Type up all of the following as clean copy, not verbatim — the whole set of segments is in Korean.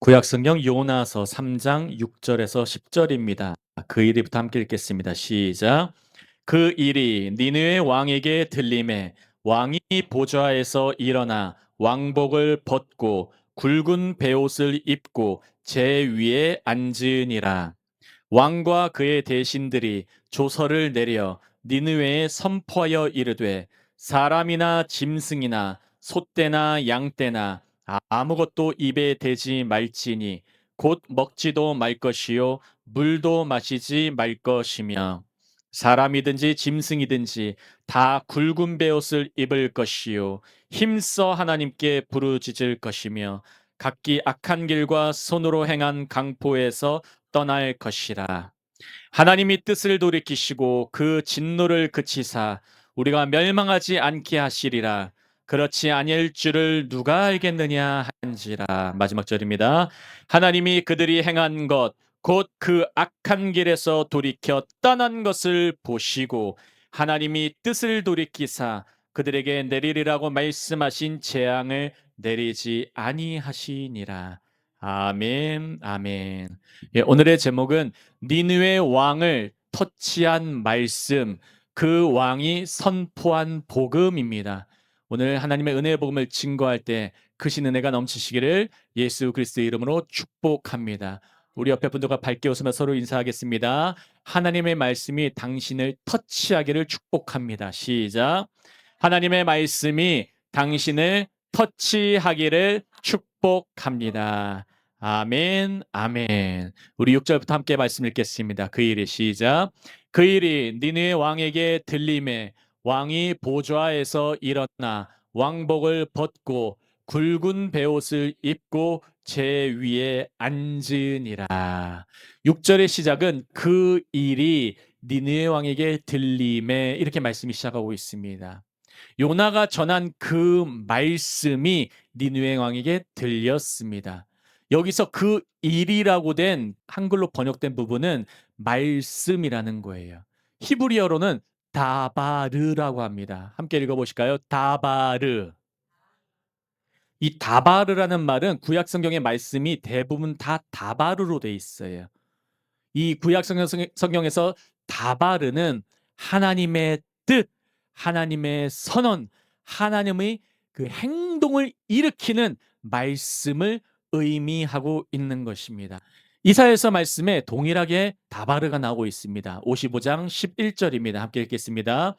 구약성경 요나서 3장 6절에서 10절입니다. 그 일이부터 함께 읽겠습니다. 시작. 그 일이 니느웨 왕에게 들림에 왕이 보좌에서 일어나 왕복을 벗고 굵은 베옷을 입고 제 위에 앉으니라. 왕과 그의 대신들이 조서를 내려 니느웨에 선포하여 이르되 사람이나 짐승이나 소떼나 양떼나 아무것도 입에 대지 말지니 곧 먹지도 말 것이요 물도 마시지 말 것이며 사람이든지 짐승이든지 다 굵은 베옷을 입을 것이요 힘써 하나님께 부르짖을 것이며 각기 악한 길과 손으로 행한 강포에서 떠날 것이라. 하나님이 뜻을 돌이키시고 그 진노를 그치사 우리가 멸망하지 않게 하시리라. 그렇지 아니할 줄을 누가 알겠느냐 한지라. 마지막 절입니다. 하나님이 그들이 행한 것 곧 그 악한 길에서 돌이켜 떠난 것을 보시고 하나님이 뜻을 돌이키사 그들에게 내리리라고 말씀하신 재앙을 내리지 아니하시니라. 아멘, 아멘. 예, 오늘의 제목은 니느웨 왕을 터치한 말씀, 그 왕이 선포한 복음입니다. 오늘 하나님의 은혜의 복음을 증거할 때 크신 은혜가 넘치시기를 예수 그리스도의 이름으로 축복합니다. 우리 옆에 분들과 밝게 웃으며 서로 인사하겠습니다. 하나님의 말씀이 당신을 터치하기를 축복합니다. 시작. 하나님의 말씀이 당신을 터치하기를 축복합니다. 아멘, 아멘. 우리 6절부터 함께 말씀 읽겠습니다. 그 일이 시작. 그 일이 니느웨 왕에게 들림에 왕이 보좌에서 일어나 왕복을 벗고 굵은 베옷을 입고 제 위에 앉으니라. 6절의 시작은 그 일이 니느웨 왕에게 들림에 이렇게 말씀이 시작하고 있습니다. 요나가 전한 그 말씀이 니느웨 왕에게 들렸습니다. 여기서 그 일이라고 된 한글로 번역된 부분은 말씀이라는 거예요. 히브리어로는 다바르라고 합니다. 함께 읽어보실까요? 다바르. 이 다바르라는 말은 구약 성경의 말씀이 대부분 다 다바르로 돼 있어요. 이 구약 성경에서 다바르는 하나님의 뜻, 하나님의 선언, 하나님의 그 행동을 일으키는 말씀을 의미하고 있는 것입니다. 이사야서 말씀에 동일하게 다바르가 나오고 있습니다. 55장 11절입니다. 함께 읽겠습니다.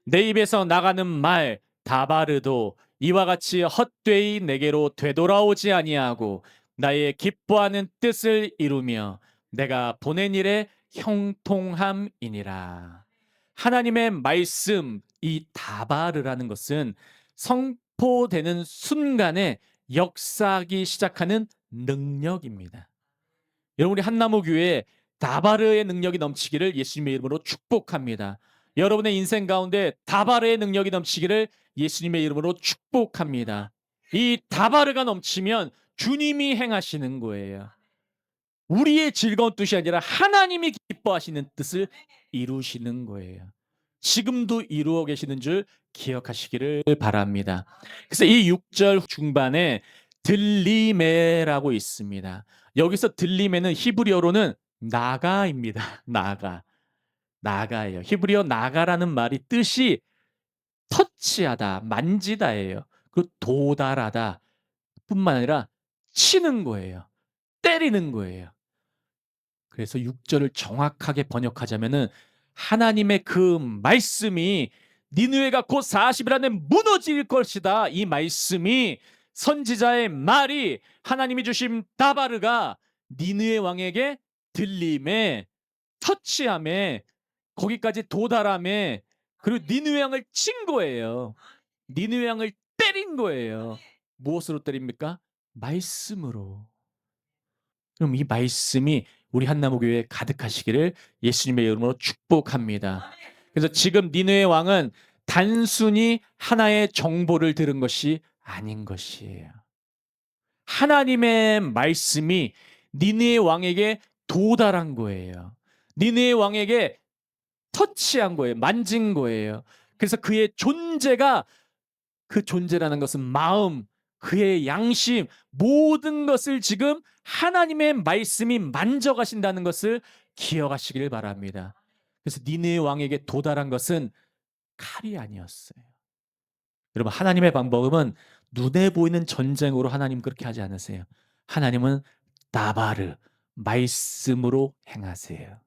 내 입에서 나가는 말 다바르도 이와 같이 헛되이 내게로 되돌아오지 아니하고 나의 기뻐하는 뜻을 이루며 내가 보낸 일에 형통함이니라. 하나님의 말씀, 이 다바르라는 것은 선포되는 순간에 역사하기 시작하는 능력입니다. 여러분, 우리 한나무교회 다바르의 능력이 넘치기를 예수님의 이름으로 축복합니다. 여러분의 인생 가운데 다바르의 능력이 넘치기를 예수님의 이름으로 축복합니다. 이 다바르가 넘치면 주님이 행하시는 거예요. 우리의 즐거운 뜻이 아니라 하나님이 기뻐하시는 뜻을 이루시는 거예요. 지금도 이루어 계시는 줄 기억하시기를 바랍니다. 그래서 이 6절 중반에 들리메라고 있습니다. 여기서 들리메는 히브리어로는 나가입니다. 나가예요. 히브리어 나가라는 말이 뜻이 터치하다, 만지다예요. 그 도달하다 뿐만 아니라 치는 거예요. 때리는 거예요. 그래서 6절을 정확하게 번역하자면은 하나님의 그 말씀이 니느웨가 곧 40일 안에 무너질 것이다. 이 말씀이 선지자의 말이 하나님이 주신 다바르가 니느웨 왕에게 들림에 터치함에 거기까지 도달함에 그리고 니느웨 왕을 친 거예요. 니느웨 왕을 때린 거예요. 무엇으로 때립니까? 말씀으로. 그럼 이 말씀이 우리 한나무교회에 가득하시기를 예수님의 이름으로 축복합니다. 그래서 지금 니느웨 왕은 단순히 하나의 정보를 들은 것이 아닌 것이에요. 하나님의 말씀이 니느웨 왕에게 도달한 거예요. 니느웨 왕에게 터치한 거예요. 만진 거예요. 그래서 그의 존재가 그 존재라는 것은 마음, 그의 양심, 모든 것을 지금 하나님의 말씀이 만져가신다는 것을 기억하시길 바랍니다. 그래서 니느웨 왕에게 도달한 것은 칼이 아니었어요. 여러분, 하나님의 방법은 눈에 보이는 전쟁으로 하나님 그렇게 하지 않으세요. 하나님은 다바르, 말씀으로 행하세요.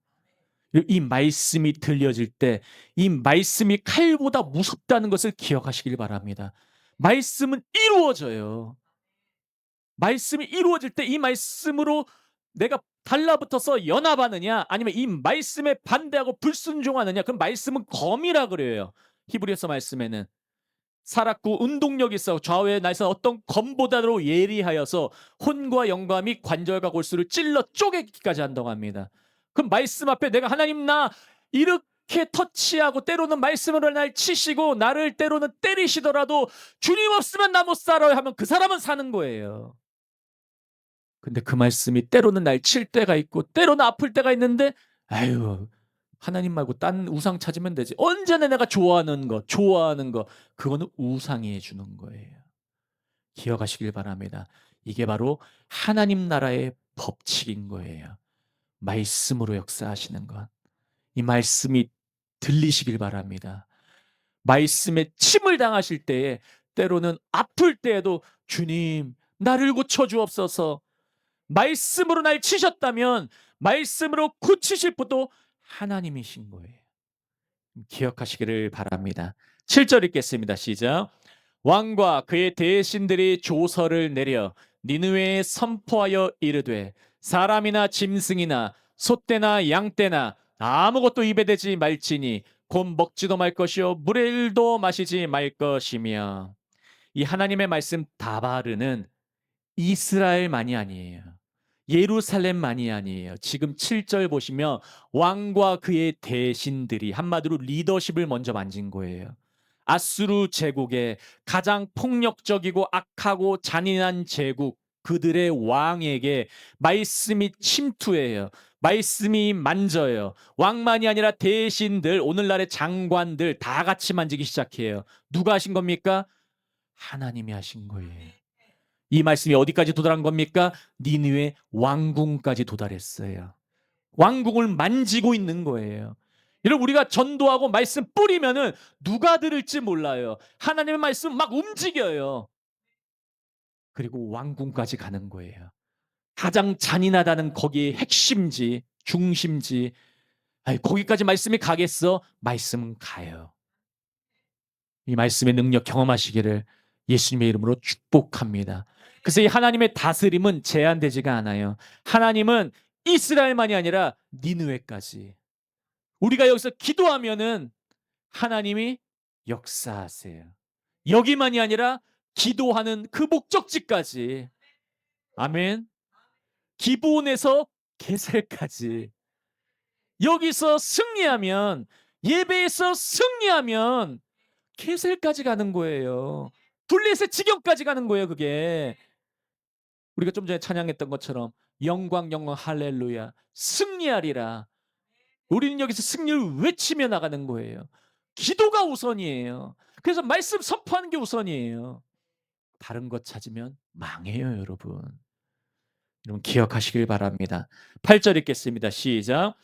이 말씀이 들려질 때 이 말씀이 칼보다 무섭다는 것을 기억하시길 바랍니다. 말씀은 이루어져요. 말씀이 이루어질 때 이 말씀으로 내가 달라붙어서 연합하느냐 아니면 이 말씀에 반대하고 불순종하느냐, 그 말씀은 검이라 그래요. 히브리서 말씀에는 살았고 운동력이 있어 좌우의 날선 어떤 검보다도 예리하여서 혼과 영과 및 관절과 골수를 찔러 쪼개기까지 한다고 합니다. 그 말씀 앞에 내가 하나님 나 이렇게 터치하고 때로는 말씀으로 날 치시고 나를 때로는 때리시더라도 주님 없으면 나 못 살아요 하면 그 사람은 사는 거예요. 근데 그 말씀이 때로는 날 칠 때가 있고 때로는 아플 때가 있는데 아유 하나님 말고 딴 우상 찾으면 되지. 언제나 내가 좋아하는 거 그거는 우상이 해 주는 거예요. 기억하시길 바랍니다. 이게 바로 하나님 나라의 법칙인 거예요. 말씀으로 역사하시는 것. 이 말씀이 들리시길 바랍니다. 말씀에 침을 당하실 때에 때로는 아플 때에도 주님 나를 고쳐 주옵소서. 말씀으로 날 치셨다면 말씀으로 고치실 분도 하나님이신 거예요. 기억하시기를 바랍니다. 7절 읽겠습니다. 시작. 왕과 그의 대신들이 조서를 내려 니느웨에 선포하여 이르되 사람이나 짐승이나 소떼나 양떼나 아무것도 입에 대지 말지니 곧 먹지도 말 것이요 물도 마시지 말 것이며. 이 하나님의 말씀 다바르는 이스라엘만이 아니에요. 예루살렘만이 아니에요. 지금 7절 보시면 왕과 그의 대신들이 한마디로 리더십을 먼저 만진 거예요. 아수르 제국의 가장 폭력적이고 악하고 잔인한 제국 그들의 왕에게 말씀이 침투해요. 말씀이 만져요. 왕만이 아니라 대신들, 오늘날의 장관들 다 같이 만지기 시작해요. 누가 하신 겁니까? 하나님이 하신 거예요. 이 말씀이 어디까지 도달한 겁니까? 니느웨 왕궁까지 도달했어요. 왕궁을 만지고 있는 거예요. 여러분, 우리가 전도하고 말씀 뿌리면은 누가 들을지 몰라요. 하나님의 말씀 막 움직여요. 그리고 왕궁까지 가는 거예요. 가장 잔인하다는 거기에 핵심지, 중심지. 아이, 거기까지 말씀이 가겠어? 말씀은 가요. 이 말씀의 능력 경험하시기를 예수님의 이름으로 축복합니다. 그래서 이 하나님의 다스림은 제한되지가 않아요. 하나님은 이스라엘만이 아니라 니느웨까지. 우리가 여기서 기도하면은 하나님이 역사하세요. 여기만이 아니라 기도하는 그 목적지까지. 아멘. 기브온에서 게셀까지. 여기서 승리하면, 예배에서 승리하면 게셀까지 가는 거예요. 블레셋 지경까지 가는 거예요, 그게. 우리가 좀 전에 찬양했던 것처럼 영광 영광 할렐루야 승리하리라. 우리는 여기서 승리를 외치며 나가는 거예요. 기도가 우선이에요. 그래서 말씀 선포하는 게 우선이에요. 다른 것 찾으면 망해요, 여러분. 여러분 기억하시길 바랍니다. 8절 읽겠습니다. 시작.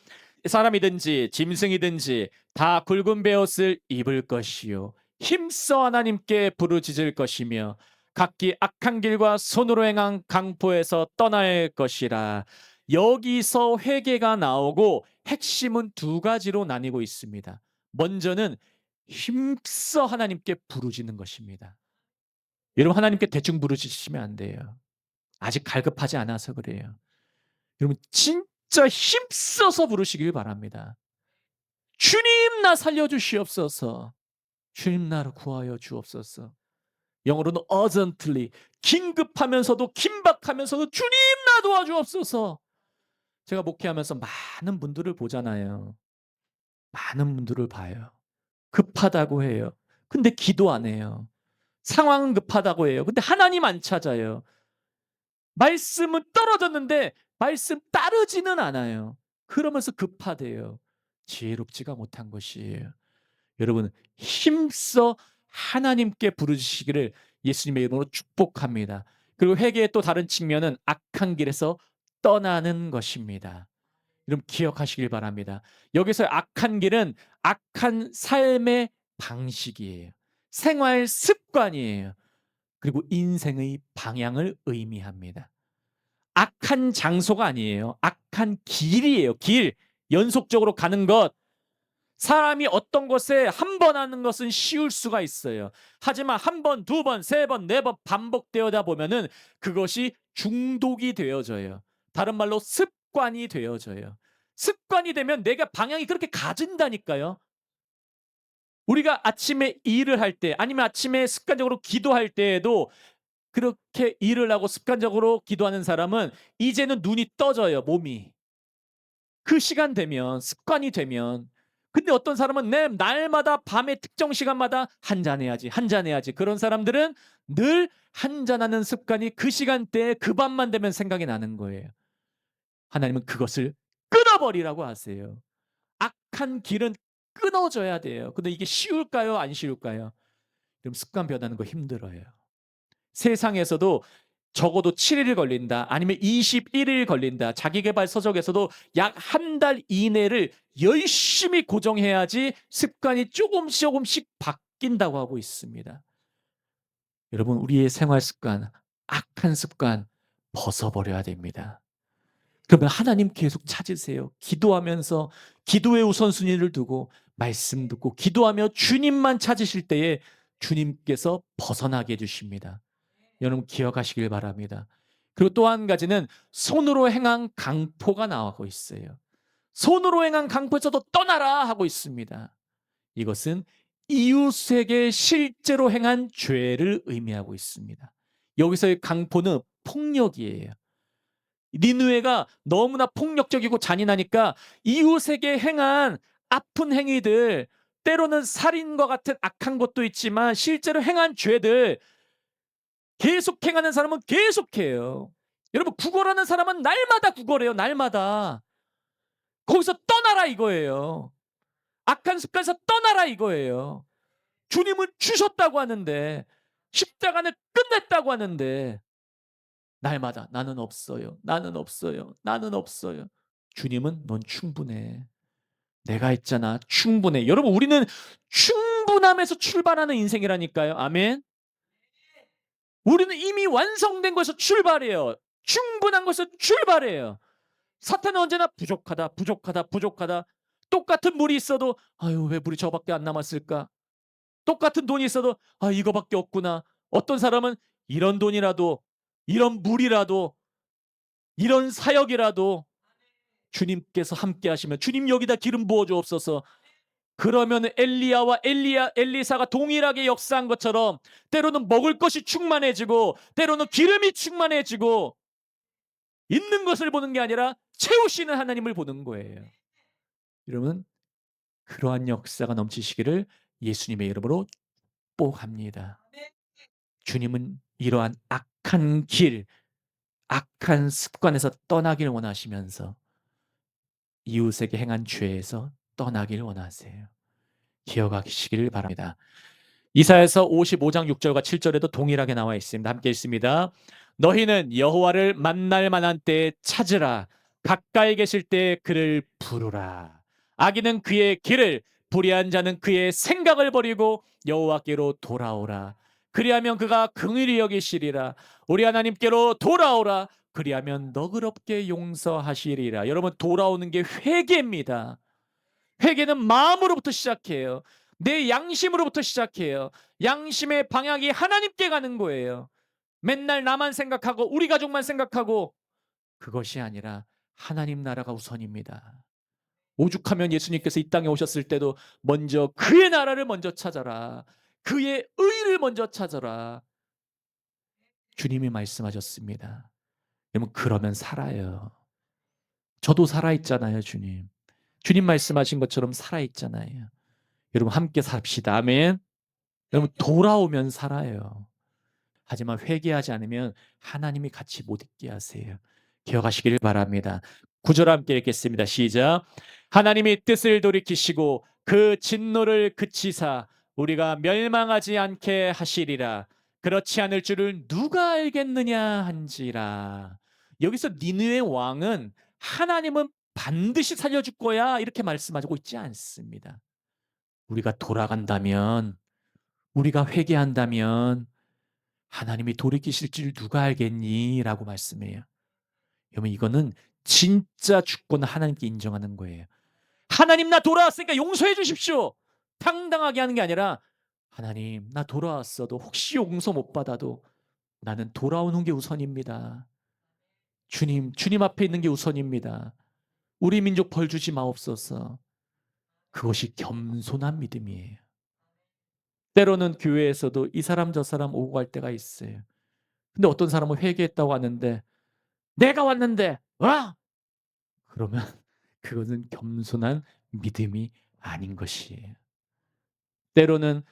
사람이든지 짐승이든지 다 굵은 베옷을 입을 것이요 힘써 하나님께 부르짖을 것이며 각기 악한 길과 손으로 행한 강포에서 떠날 것이라. 여기서 회개가 나오고 핵심은 두 가지로 나뉘고 있습니다. 먼저는 힘써 하나님께 부르짖는 것입니다. 여러분 하나님께 대충 부르짖으시면 안 돼요. 아직 갈급하지 않아서 그래요. 여러분 진짜 힘써서 부르시길 바랍니다. 주님 나 살려주시옵소서. 주님 나를 구하여 주옵소서. 영어로는 urgently 긴급하면서도 긴박하면서도 주님 나 도와주옵소서. 제가 목회하면서 많은 분들을 보잖아요. 많은 분들을 봐요. 급하다고 해요. 근데 기도 안 해요. 상황은 급하다고 해요. 근데 하나님 안 찾아요. 말씀은 떨어졌는데 말씀 따르지는 않아요. 그러면서 급하대요. 지혜롭지가 못한 것이에요. 여러분 힘써 하나님께 부르시기를 예수님의 이름으로 축복합니다. 그리고 회개의 또 다른 측면은 악한 길에서 떠나는 것입니다. 여러분 기억하시길 바랍니다. 여기서 악한 길은 악한 삶의 방식이에요. 생활 습관이에요. 그리고 인생의 방향을 의미합니다. 악한 장소가 아니에요. 악한 길이에요. 길. 연속적으로 가는 것. 사람이 어떤 것에 한 번 하는 것은 쉬울 수가 있어요. 하지만 한 번, 두 번, 세 번, 네 번 반복되어다 보면은 그것이 중독이 되어져요. 다른 말로 습관이 되어져요. 습관이 되면 내가 방향이 그렇게 가진다니까요. 우리가 아침에 일을 할 때 아니면 아침에 습관적으로 기도할 때에도 그렇게 일을 하고 습관적으로 기도하는 사람은 이제는 눈이 떠져요, 몸이. 그 시간 되면 습관이 되면. 근데 어떤 사람은 내 날마다 밤에 특정 시간마다 한 잔 해야지, 한 잔 해야지. 그런 사람들은 늘 한 잔하는 습관이 그 시간대에 그 밤만 되면 생각이 나는 거예요. 하나님은 그것을 끊어버리라고 하세요. 악한 길은 끊어져야 돼요. 근데 이게 쉬울까요? 안 쉬울까요? 그럼 습관 변하는 거 힘들어요. 세상에서도 적어도 7일 걸린다. 아니면 21일 걸린다. 자기계발 서적에서도 약 한 달 이내를 열심히 고정해야지 습관이 조금씩 조금씩 바뀐다고 하고 있습니다. 여러분 우리의 생활 습관, 악한 습관 벗어버려야 됩니다. 그러면 하나님 계속 찾으세요. 기도하면서 기도의 우선순위를 두고 말씀 듣고 기도하며 주님만 찾으실 때에 주님께서 벗어나게 해주십니다. 여러분 기억하시길 바랍니다. 그리고 또 한 가지는 손으로 행한 강포가 나오고 있어요. 손으로 행한 강포에서도 떠나라 하고 있습니다. 이것은 이웃에게 실제로 행한 죄를 의미하고 있습니다. 여기서의 강포는 폭력이에요. 니느웨가 너무나 폭력적이고 잔인하니까 이웃에게 행한 아픈 행위들, 때로는 살인과 같은 악한 것도 있지만 실제로 행한 죄들 계속 행하는 사람은 계속해요. 여러분 구걸하는 사람은 날마다 구걸해요. 날마다. 거기서 떠나라 이거예요. 악한 습관에서 떠나라 이거예요. 주님은 주셨다고 하는데 십자가는 끝냈다고 하는데 날마다 나는 없어요. 나는 없어요. 나는 없어요. 주님은 넌 충분해. 내가 있잖아. 충분해. 여러분 우리는 충분함에서 출발하는 인생이라니까요. 아멘. 우리는 이미 완성된 것에서 출발해요. 충분한 것에서 출발해요. 사탄은 언제나 부족하다, 부족하다, 부족하다. 똑같은 물이 있어도 아유 왜 물이 저밖에 안 남았을까? 똑같은 돈이 있어도 아 이거밖에 없구나. 어떤 사람은 이런 돈이라도 이런 물이라도 이런 사역이라도 주님께서 함께 하시면 주님 여기다 기름 부어 주옵소서. 그러면 엘리야와 엘리사가 동일하게 역사한 것처럼 때로는 먹을 것이 충만해지고 때로는 기름이 충만해지고 있는 것을 보는 게 아니라 채우시는 하나님을 보는 거예요. 여러분 그러한 역사가 넘치시기를 예수님의 이름으로 축복합니다. 주님은 이러한 악한 길, 악한 습관에서 떠나길 원하시면서 이웃에게 행한 죄에서 떠나길 원하세요. 기억하시기를 바랍니다. 이사야서 55장 6절과 7절에도 동일하게 나와 있습니다. 함께 읽습니다. 너희는 여호와를 만날 만한 때에 찾으라. 가까이 계실 때에 그를 부르라. 악인은 그의 길을, 불의한 자는 그의 생각을 버리고 여호와께로 돌아오라. 그리하면 그가 긍휼히 여기시리라. 우리 하나님께로 돌아오라. 그리하면 너그럽게 용서하시리라. 여러분 돌아오는 게 회개입니다. 회개는 마음으로부터 시작해요. 내 양심으로부터 시작해요. 양심의 방향이 하나님께 가는 거예요. 맨날 나만 생각하고 우리 가족만 생각하고 그것이 아니라 하나님 나라가 우선입니다. 오죽하면 예수님께서 이 땅에 오셨을 때도 먼저 그의 나라를 먼저 찾아라. 그의 의를 먼저 찾아라. 주님이 말씀하셨습니다. 여러분 그러면 살아요. 저도 살아있잖아요, 주님. 주님 말씀하신 것처럼 살아있잖아요. 여러분 함께 삽시다. 아멘. 여러분 돌아오면 살아요. 하지만 회개하지 않으면 하나님이 같이 못 있게 하세요. 기억하시길 바랍니다. 9절 함께 읽겠습니다. 시작. 하나님이 뜻을 돌이키시고 그 진노를 그치사 우리가 멸망하지 않게 하시리라. 그렇지 않을 줄을 누가 알겠느냐 한지라. 여기서 니느웨 왕은 하나님은 반드시 살려줄 거야 이렇게 말씀하고 있지 않습니다. 우리가 돌아간다면, 우리가 회개한다면 하나님이 돌이키실 줄 누가 알겠니? 라고 말씀해요. 여러분 이거는 진짜 주권을 하나님께 인정하는 거예요. 하나님 나 돌아왔으니까 용서해 주십시오. 당당하게 하는 게 아니라 하나님 나 돌아왔어도 혹시 용서 못 받아도 나는 돌아오는 게 우선입니다. 주님 앞에 있는 게 우선입니다. 우리 민족 벌 주지 마옵소서. 그것이 겸손한 믿음이에요. 때로는 교회에서도 이 사람 저 사람 오고 갈 때가 있어요. 근데 어떤 사람은 회개했다고 하는데 내가 왔는데 와! 그러면 그것은 겸손한 믿음이 아닌 것이에요. 때로는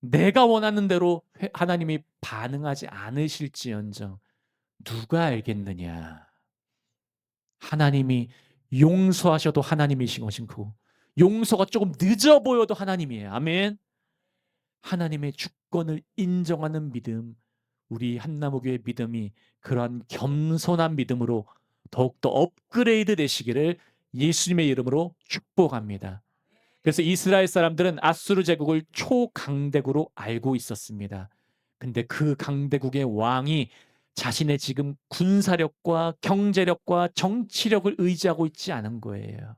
내가 원하는 대로 하나님이 반응하지 않으실지언정 누가 알겠느냐. 하나님이 용서하셔도 하나님이신 것이고 용서가 조금 늦어 보여도 하나님이에요. 아멘. 하나님의 주권을 인정하는 믿음, 우리 한나무교의 믿음이 그러한 겸손한 믿음으로 더욱더 업그레이드 되시기를 예수님의 이름으로 축복합니다. 그래서 이스라엘 사람들은 아수르 제국을 초강대국으로 알고 있었습니다. 근데 그 강대국의 왕이 자신의 지금 군사력과 경제력과 정치력을 의지하고 있지 않은 거예요.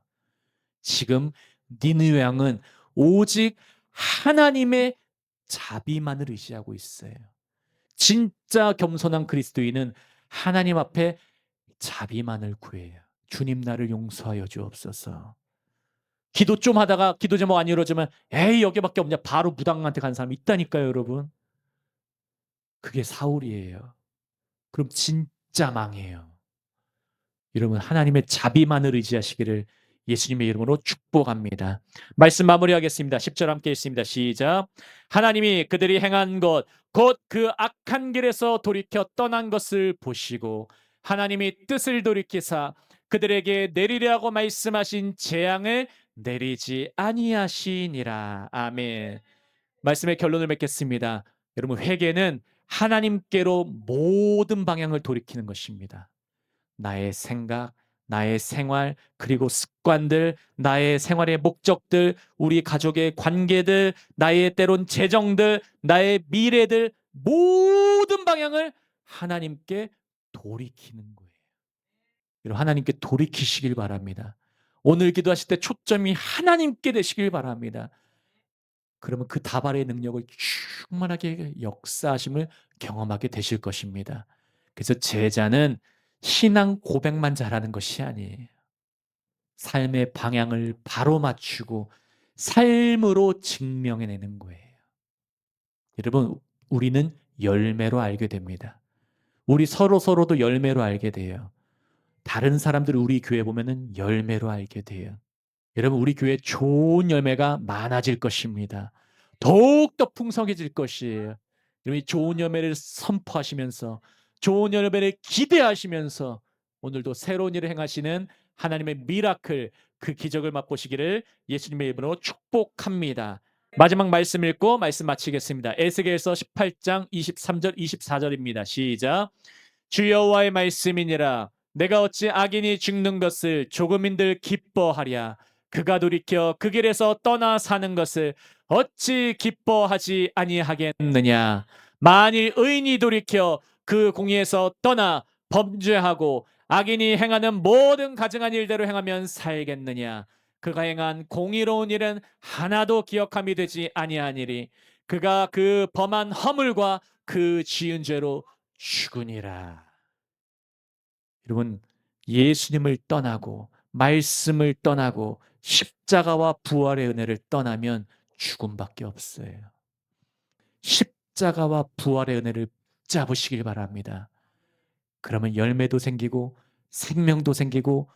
지금 니느웨 왕은 오직 하나님의 자비만을 의지하고 있어요. 진짜 겸손한 그리스도인은 하나님 앞에 자비만을 구해요. 주님 나를 용서하여 주옵소서. 기도 좀 하다가 기도 제목 안 이루어지면 에이 여기밖에 없냐 바로 무당한테 간 사람 있다니까요 여러분. 그게 사울이에요. 그럼 진짜 망해요. 여러분 하나님의 자비만을 의지하시기를 예수님의 이름으로 축복합니다. 말씀 마무리하겠습니다. 10절 함께 읽습니다. 시작. 하나님이 그들이 행한 것 곧 그 악한 길에서 돌이켜 떠난 것을 보시고 하나님이 뜻을 돌이키사 그들에게 내리려 하고 말씀하신 재앙을 내리지 아니하시니라. 아멘. 말씀의 결론을 맺겠습니다. 여러분 회개는 하나님께로 모든 방향을 돌이키는 것입니다. 나의 생각, 나의 생활, 그리고 습관들, 나의 생활의 목적들, 우리 가족의 관계들, 나의 때론 재정들, 나의 미래들 모든 방향을 하나님께 돌이키는 거예요. 여러분 하나님께 돌이키시길 바랍니다. 오늘 기도하실 때 초점이 하나님께 되시길 바랍니다. 그러면 그 다발의 능력을 충만하게 역사하심을 경험하게 되실 것입니다. 그래서 제자는 신앙 고백만 잘하는 것이 아니에요. 삶의 방향을 바로 맞추고 삶으로 증명해내는 거예요. 여러분, 우리는 열매로 알게 됩니다. 우리 서로도 열매로 알게 돼요. 다른 사람들 우리 교회 보면은 열매로 알게 돼요. 여러분 우리 교회 좋은 열매가 많아질 것입니다. 더욱더 풍성해질 것이에요. 여러분 좋은 열매를 선포하시면서 좋은 열매를 기대하시면서 오늘도 새로운 일을 행하시는 하나님의 미라클 그 기적을 맛보시기를 예수님의 이름으로 축복합니다. 마지막 말씀 읽고 말씀 마치겠습니다. 에스겔서 18장 23절 24절입니다. 시작. 주 여호와의 말씀이니라 내가 어찌 악인이 죽는 것을 조금인들 기뻐하랴 그가 돌이켜 그 길에서 떠나 사는 것을 어찌 기뻐하지 아니하겠느냐 만일 의인이 돌이켜 그 공의에서 떠나 범죄하고 악인이 행하는 모든 가증한 일대로 행하면 살겠느냐 그가 행한 공의로운 일은 하나도 기억함이 되지 아니하니리 그가 그 범한 허물과 그 지은 죄로 죽으니라. 여러분 예수님을 떠나고 말씀을 떠나고 십자가와 부활의 은혜를 떠나면 죽음밖에 없어요. 십자가와 부활의 은혜를 붙잡으시길 바랍니다. 그러면 열매도 생기고 생명도 생기고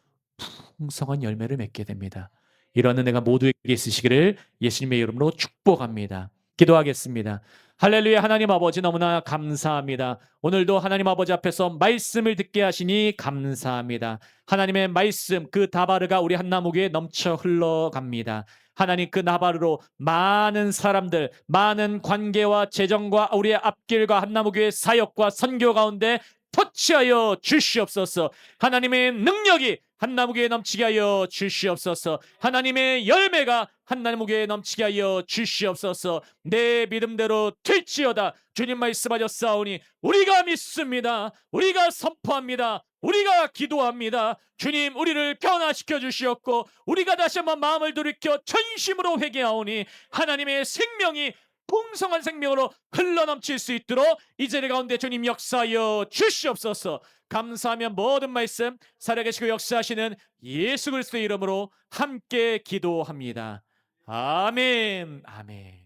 풍성한 열매를 맺게 됩니다. 이런 은혜가 모두에게 있으시기를 예수님의 이름으로 축복합니다. 기도하겠습니다. 할렐루야. 하나님 아버지 너무나 감사합니다. 오늘도 하나님 아버지 앞에서 말씀을 듣게 하시니 감사합니다. 하나님의 말씀 그 다바르가 우리 한나무교에 넘쳐 흘러갑니다. 하나님 그 나바르로 많은 사람들, 많은 관계와 재정과 우리의 앞길과 한나무교회 사역과 선교 가운데 터치하여 주시옵소서. 하나님의 능력이 한나무교회에 넘치게 하여 주시옵소서. 하나님의 열매가 한나무교회에 넘치게 하여 주시옵소서. 내 믿음대로 될지어다. 주님 말씀하셨사오니 우리가 믿습니다. 우리가 선포합니다. 우리가 기도합니다. 주님 우리를 변화시켜 주시옵고 우리가 다시 한번 마음을 돌이켜 전심으로 회개하오니 하나님의 생명이 풍성한 생명으로 흘러넘칠 수 있도록 이 자리 가운데 주님 역사하여 주시옵소서. 감사하며 모든 말씀 살아계시고 역사하시는 예수 그리스도의 이름으로 함께 기도합니다. 아멘. 아멘.